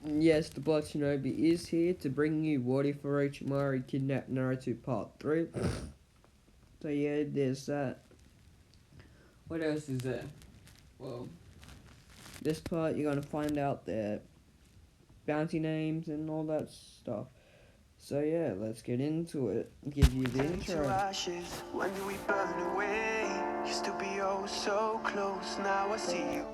Yes, the Black Shinobi is here to bring you What If Orochimaru Kidnapped Naruto Part 3. So yeah, there's that. What else is there? Well, this part you're gonna find out their bounty names and all that stuff. So yeah, let's get into it. Give you the intro. Ashes, when do we burn away? Used to be oh so close, now I see you.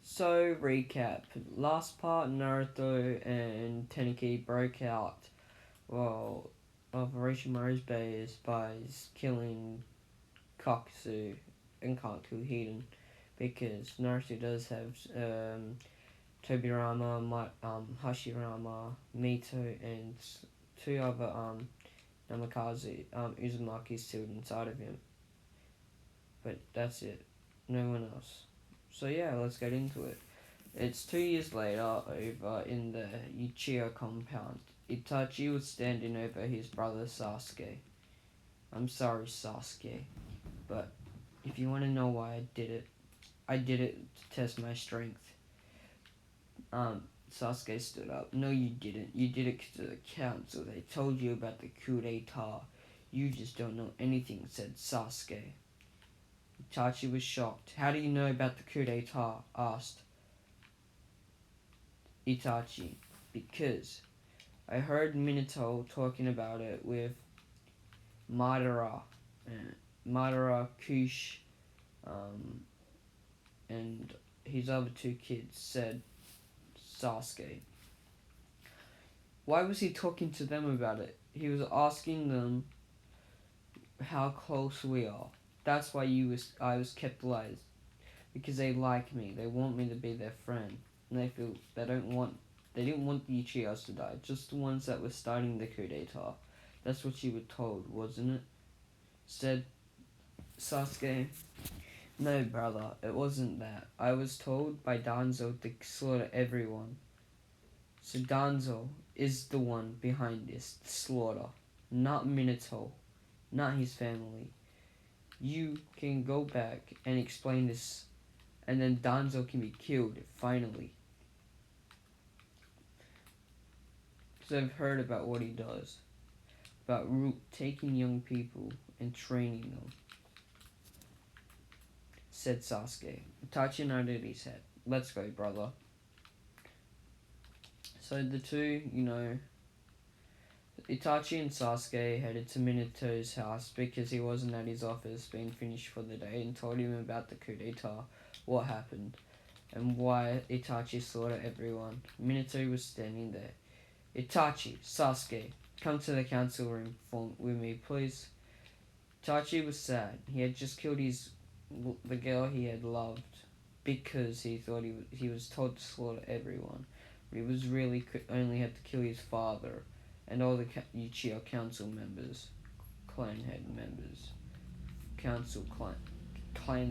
So recap. Last part, Naruto and Tenuki broke out, well, of Orochimaru's base by killing Kakuzu and can't kill Hiden because Naruto does have Tobirama, Hashirama, Mito, and two other Namikaze Uzumaki still inside of him. But that's it. No one else. So yeah, let's get into it. It's 2 years later over in the Uchiha compound. Itachi was standing over his brother Sasuke. I'm sorry, Sasuke, but if you want to know why I did it to test my strength. Sasuke stood up. No, you didn't. You did it to the council. They told you about the coup d'etat. You just don't know anything, said Sasuke. Itachi was shocked. How do you know about the coup d'etat? Asked Itachi. Because I heard Minato talking about it with Madara, Kush, and his other two kids, said Sasuke. Why was he talking to them about it? He was asking them how close we are. That's why I was kept alive. Because they like me. They want me to be their friend. And they feel they didn't want the Uchihas to die, just the ones that were starting the coup d'etat. That's what you were told, wasn't it? Said Sasuke. No, brother, it wasn't that. I was told by Danzo to slaughter everyone. So Danzo is the one behind this slaughter, not Minato, not his family. You can go back and explain this, and then Danzo can be killed, finally. Because I've heard about what he does. About taking young people and training them. Said Sasuke. Itachi nodded his head. Let's go, brother. So the two, Itachi and Sasuke headed to Minato's house because he wasn't at his office being finished for the day and told him about the coup d'etat, what happened, and why Itachi slaughtered everyone. Minato was standing there. Itachi, Sasuke, come to the council room with me, please. Itachi was sad. He had just killed the girl he had loved because he thought he was told to slaughter everyone. But he was really only had to kill his father and all the Uchiha council members, clan head members, clan's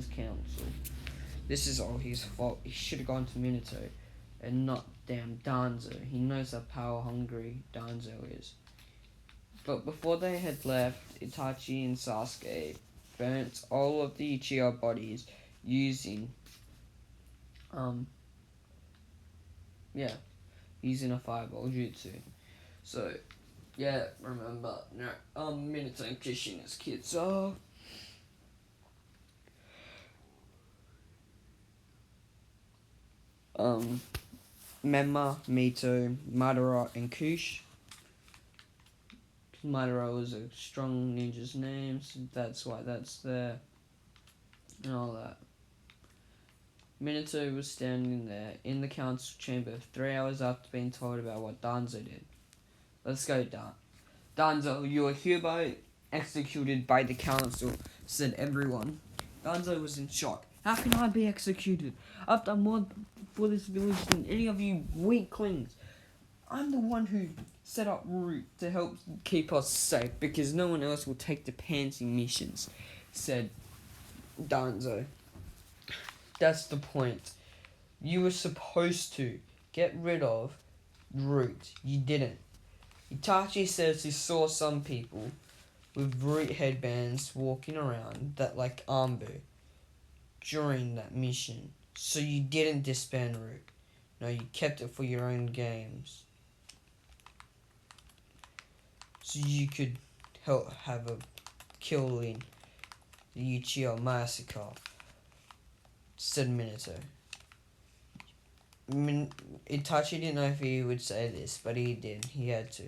council. This is all his fault. He should have gone to Minato and not damn Danzo. He knows how power hungry Danzo is. But before they had left, Itachi and Sasuke burnt all of the Uchiha bodies using using a fireball jutsu. So yeah, remember Minato and Kushina's kids are Menma, Mito, Madara, and Kush. Madara was a strong ninja's name, so that's why that's there. And all that. Minato was standing there in the council chamber 3 hours after being told about what Danzo did. Let's go, Danzo, you are hereby executed by the council, said everyone. Danzo was in shock. How can I be executed? I've done more for this village than any of you weaklings. I'm the one who set up Root to help keep us safe because no one else will take the pansy missions, said Danzo. That's the point. You were supposed to get rid of Root. You didn't. Itachi says he saw some people with Root headbands walking around that like Ambu during that mission. So you didn't disband Root. No, you kept it for your own games. So you could help have a kill in the Uchiha massacre, said Minato. Itachi didn't know if he would say this, but he did. He had to.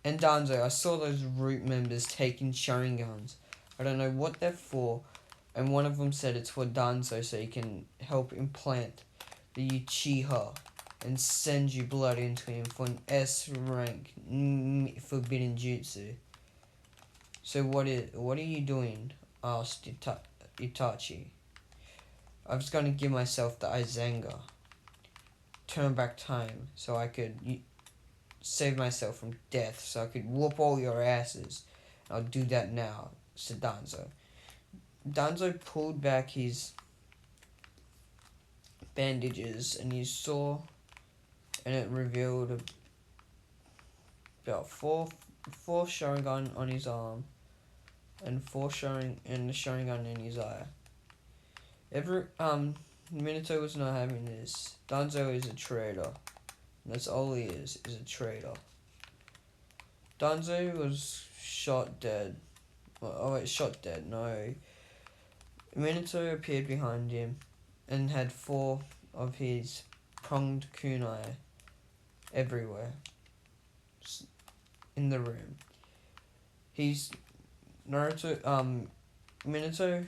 And Danzo, I saw those Root members taking Sharingans. I don't know what they're for, and one of them said it's for Danzo so he can help implant the Uchiha and send you blood into him for an S rank forbidden jutsu. So what are you doing? Asked Itachi. I was going to give myself the Izenga. Turn back time so I could save myself from death, so I could whoop all your asses. I'll do that now, said Danzo. Danzo pulled back his bandages and you saw, and it revealed about four Sharingan on his arm and the Sharingan in his eye. Minato was not having this. Danzo is a traitor. That's all he is a traitor. Danzo was shot dead. Shot dead, no. Minato appeared behind him and had 4 of his pronged kunai everywhere in the room. Minato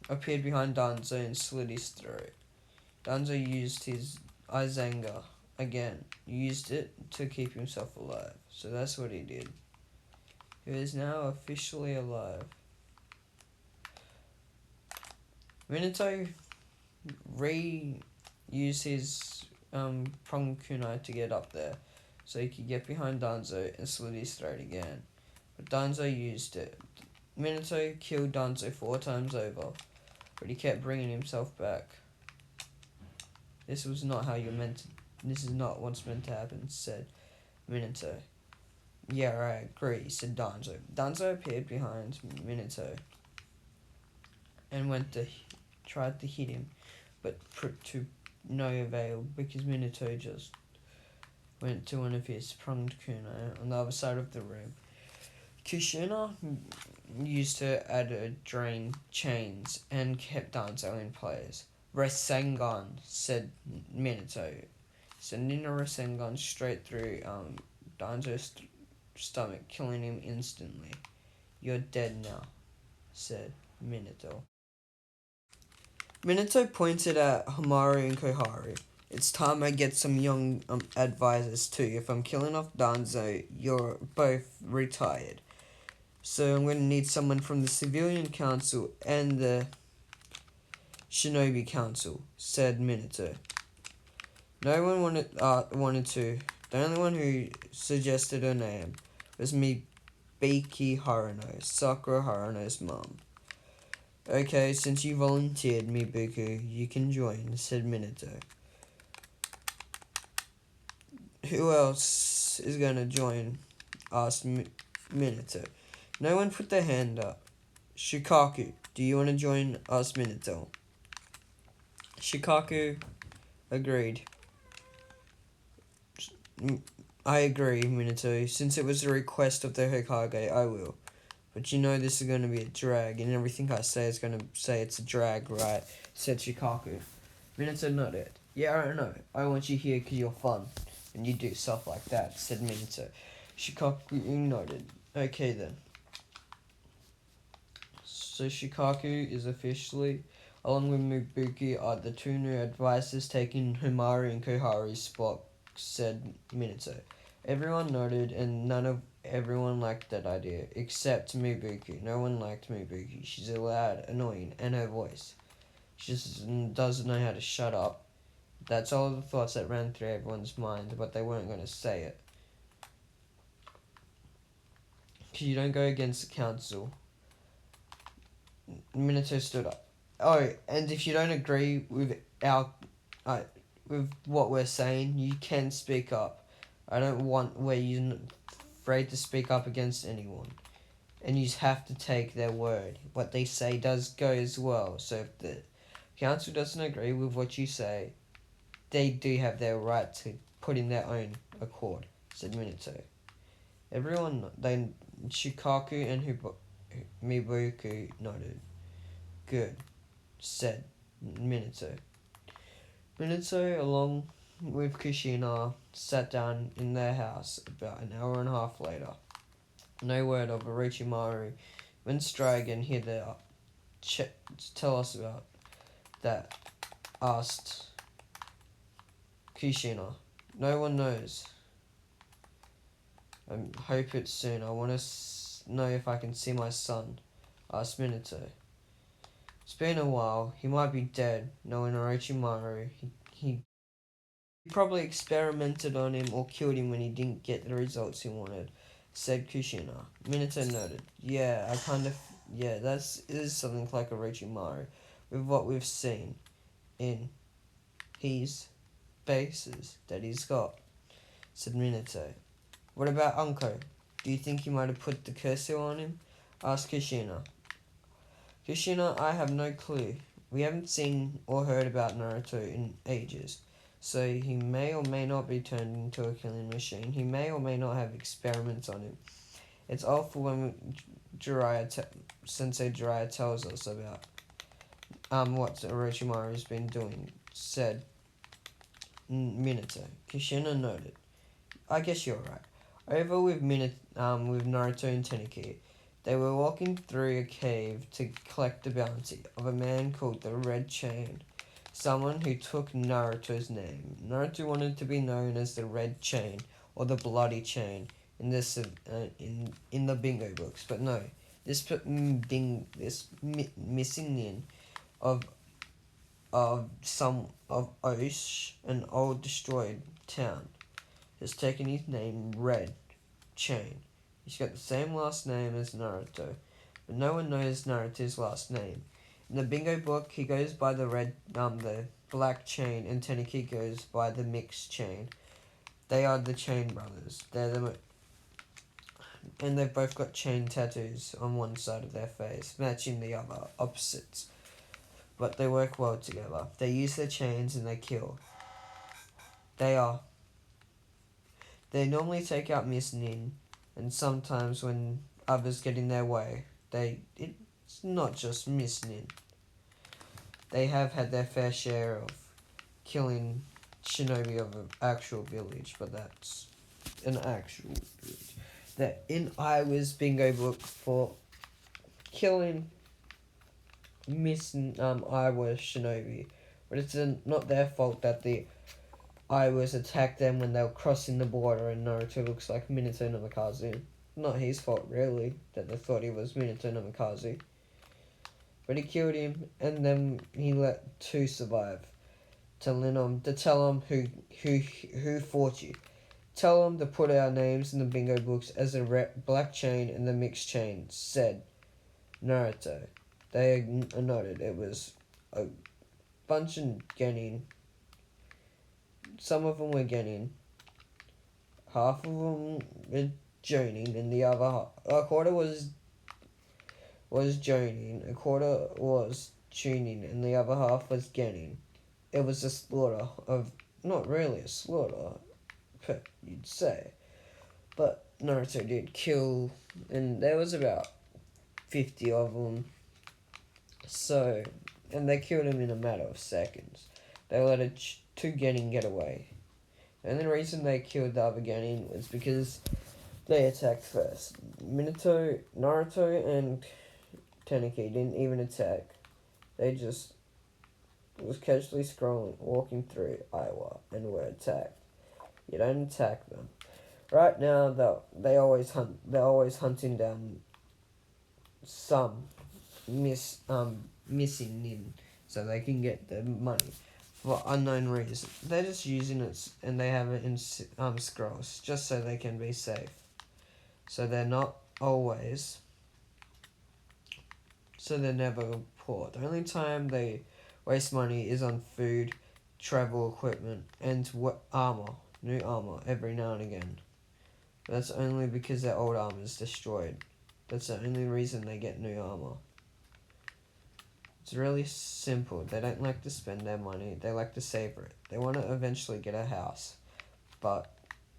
appeared behind Danzo and slit his throat. Danzo used his Izenga again. He used it to keep himself alive. So that's what he did. He is now officially alive. Minato used his prong kunai to get up there so he could get behind Danzo and slit his throat again. But Danzo used it. Minato killed Danzo 4 times over, but he kept bringing himself back. This is not what's meant to happen, said Minato. Yeah, I agree, said Danzo. Danzo appeared behind Minato and tried to hit him, but to no avail because Minato just went to one of his pronged kunai on the other side of the room. Kushina used her added drain chains and kept Danzo in place. Rasengan, said Minato, sending a Rasengan straight through Danzo's stomach, killing him instantly. You're dead now, said Minato. Minato pointed at Hamaru and Koharu. It's time I get some young advisors too. If I'm killing off Danzo, you're both retired. So I'm going to need someone from the Civilian Council and the Shinobi Council, said Minato. No one wanted to. The only one who suggested her name was Mibiki Haruno, Sakura Haruno's mom. Okay, since you volunteered, Mibuku, you can join, said Minato. Who else is going to join? Asked Minato. No one put their hand up. Shikaku, do you want to join us, Minato? Shikaku agreed. I agree, Minato. Since it was a request of the Hokage, I will. But you know this is going to be a drag, and everything I say is going to say it's a drag, right? Said Shikaku. Minato nodded. Yeah, I know. I want you here because you're fun, and you do stuff like that, said Minato. Shikaku nodded. Okay then. So Shikaku is officially, along with Mibuki, are the 2 new advisors taking Hamaru and Koharu's spot, said Minato. Everyone nodded, and everyone liked that idea, except Mibuki. No one liked Mibuki. She's loud, annoying, and her voice. She just doesn't know how to shut up. That's all the thoughts that ran through everyone's mind, but they weren't going to say it. Because you don't go against the council. Minato stood up. Oh, and if you don't agree with with what we're saying, you can speak up. I don't want where you're afraid to speak up against anyone. And you have to take their word. What they say does go as well. So if the council doesn't agree with what you say, they do have their right to put in their own accord, said Minato. Everyone, then Shikaku and Mibuku nodded. Good, said Minato. Minato, along with Kushina, sat down in their house about an hour and a half later. No word of Orochimaru. When Strigan hit it up, tell us about that, asked Kushina. No one knows. I hope it's soon. I want to know if I can see my son, asked Minato. It's been a while. He might be dead. Knowing Orochimaru, he probably experimented on him or killed him when he didn't get the results he wanted, said Kushina. Minato nodded. Yeah, that is something like Orochimaru, with what we've seen in his bases that he's got, said Minato. What about Unko? Do you think he might have put the cursor on him? Asked Kushina. Kushina, I have no clue. We haven't seen or heard about Naruto in ages. So he may or may not be turned into a killing machine. He may or may not have experiments on him. It's awful when Sensei Jiraiya tells us about what Orochimaru has been doing, said Minato. Kushina noted. I guess you're right. Over with Naruto and Tenuki, they were walking through a cave to collect the bounty of a man called the Red Chain, someone who took Naruto's name. Naruto wanted to be known as the Red Chain or the Bloody Chain in this in the bingo books, but no, this missing nin of Osh, an old destroyed town, has taken his name Red Chain. He's got the same last name as Naruto, but no one knows Naruto's last name. In the bingo book, he goes by the Black Chain, and Tenuki goes by the Mixed Chain. They are the Chain brothers. And they've both got chain tattoos on one side of their face, matching the other opposites. But they work well together. They use their chains and they kill. They normally take out Miss Nin, and sometimes when others get in their way, it's not just Miss Nin. They have had their fair share of killing shinobi of an actual village, but that's an actual village. That in Iowa's bingo book for killing Miss Iowa shinobi, but it's not their fault that the Iowas attacked them when they were crossing the border, and Naruto looks like Minato Namikaze. Not his fault, really, that they thought he was Minato Namikaze. But he killed him, and then he let two survive. To tell him who fought you. Tell them to put our names in the bingo books as the Black Chain and the Mixed Chain, said Naruto. They noted it was a bunch of Genin. Some of them were Genin. Half of them were Jonin, and the other a quarter was Jonin, a quarter was Chunin, and the other half was Genin. It was a slaughter of, not really a slaughter, you'd say, but Naruto did kill, and there was about 50 of them. So, and they killed him in a matter of seconds. They let two Genin get away. And the reason they killed the other Genin was because they attacked first. Naruto, and Tenuki didn't even attack. They just was casually walking through Iowa, and were attacked. You don't attack them. Right now, they're always hunting down some missing nin, so they can get the money for unknown reason. They're just using it and they have it in scrolls just so they can be safe. So they're not always. So they're never poor. The only time they waste money is on food, travel equipment, and armor, new armor every now and again. That's only because their old armor is destroyed. That's the only reason they get new armor. It's really simple. They don't like to spend their money. They like to savor it. They want to eventually get a house, but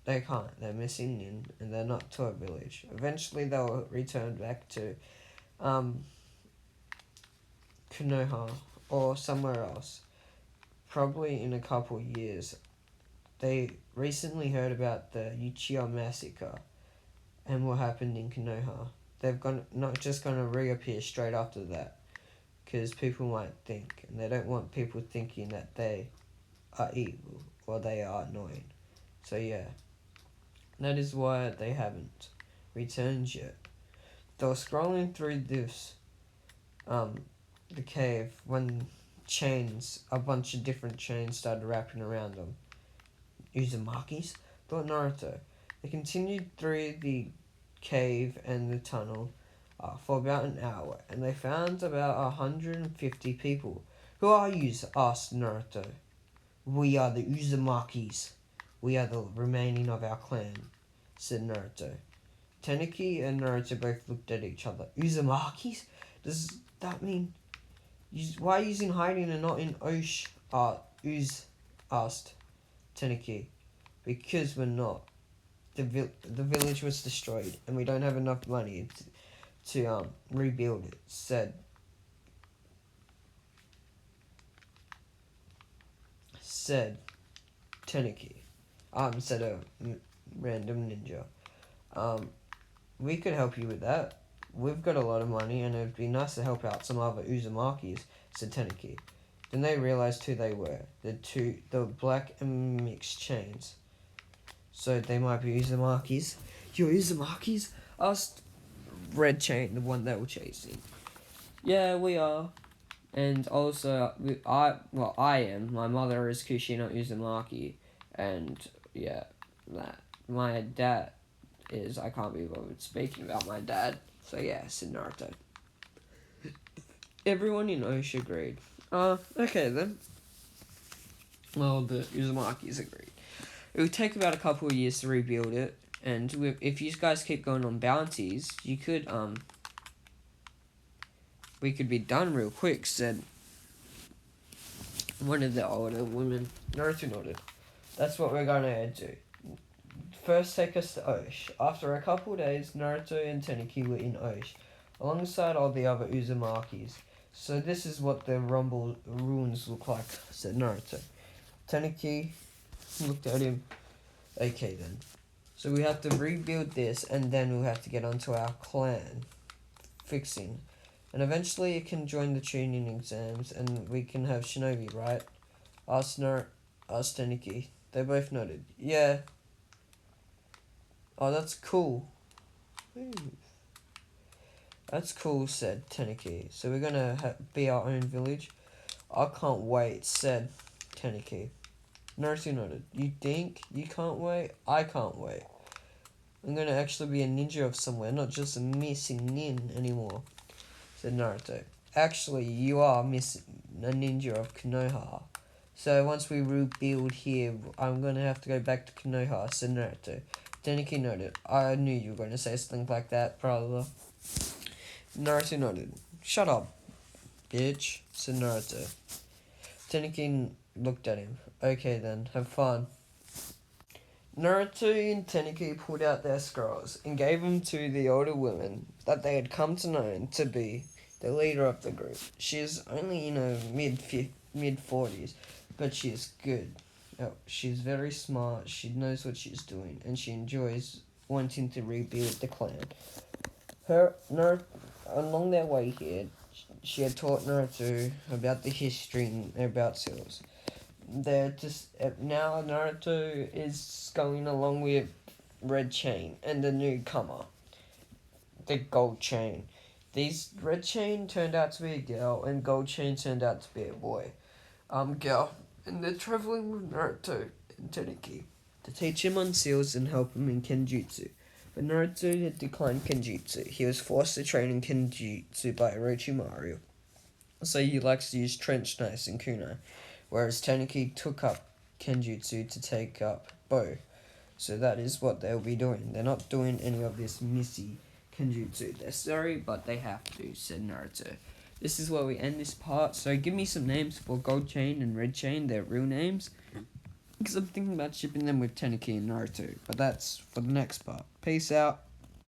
they can't. They're missing Nin, and they're not to a village. Eventually, they'll return back to Konoha or somewhere else. Probably in a couple years. They recently heard about the Uchiha massacre and what happened in Konoha. They've not just going to reappear straight after that, because people might think, and they don't want people thinking that they are evil or they are annoying. So yeah, that is why they haven't returned yet. They were scrolling through this, the cave when a bunch of different chains started wrapping around them. Uzumakis? Thought Naruto. They continued through the cave and the tunnel for about an hour, and they found about 150 people. Who are you? Asked Naruto. We are the Uzumakis. We are the remaining of our clan, said Naruto. Tenuki and Naruto both looked at each other. Uzumakis? Does that mean... Why are you using hiding and not in Osh? Uz asked Tenuki. Because we're not. The village was destroyed, and we don't have enough money to rebuild it, said Tenuki. Said a random ninja. We could help you with that. We've got a lot of money, and it'd be nice to help out some other Uzumakis, said Tenuki. Then they realized who they were. The black and mixed chains. So they might be Uzumakis. You're Uzumakis? Asked Red Chain, the one they were chasing. Yeah, we are. And also, I am. My mother is Kushina Uzumaki. And, yeah, that. My dad is... I can't be bothered speaking about my dad. So, yeah, said Naruto. Everyone in Osh agreed. Okay then. Well, the Uzumakis agreed. It would take about a couple of years to rebuild it, and if you guys keep going on bounties, you could, we could be done real quick, said one of the older women. Naruto nodded. That's what we're gonna do. First, take us to Osh. After a couple of days, Naruto and Tenuki were in Osh, alongside all the other Uzumakis. So this is what the Rumble ruins look like, said Naruto. Tenuki looked at him. Okay then. So we have to rebuild this, and then we'll have to get onto our clan fixing. And eventually it can join the tuning exams, and we can have Shinobi, right? Asked Tenuki. They both nodded. Yeah. Oh, that's cool. Ooh. That's cool, said Tenuki. So we're gonna be our own village? I can't wait, said Tenuki. Naruto nodded. You think? You can't wait? I can't wait. I'm gonna actually be a ninja of somewhere, not just a missing nin anymore, said Naruto. Actually, you are missing a ninja of Konoha. So once we rebuild here, I'm gonna have to go back to Konoha, said Naruto. Tenuki nodded. I knew you were gonna say something like that, brother. Naruto nodded. Shut up, bitch, said Naruto. Tenuki looked at him. Okay then, have fun. Naruto and Tenuki pulled out their scrolls and gave them to the older woman that they had come to know to be the leader of the group. She is only in her mid-40s, but she is good. She's very smart, she knows what she's doing, and she enjoys wanting to rebuild the clan. Along their way here, she had taught Naruto about the history and about seals. Now Naruto is going along with Red Chain and the newcomer, the Gold Chain. Red Chain turned out to be a girl, and Gold Chain turned out to be a boy. Girl. And they're traveling with Naruto and Tenuki to teach him on seals and help him in kenjutsu. But Naruto had declined kenjutsu. He was forced to train in kenjutsu by Orochimaru. So he likes to use trench knives and kunai, whereas Tenuki took up kenjutsu to take up bow. So that is what they'll be doing. They're not doing any of this missy kenjutsu. They're sorry, but they have to, said Naruto. This is where we end this part. So give me some names for Gold Chain and Red Chain, their real names. Because I'm thinking about shipping them with Tenuki and Naruto. But that's for the next part. Peace out.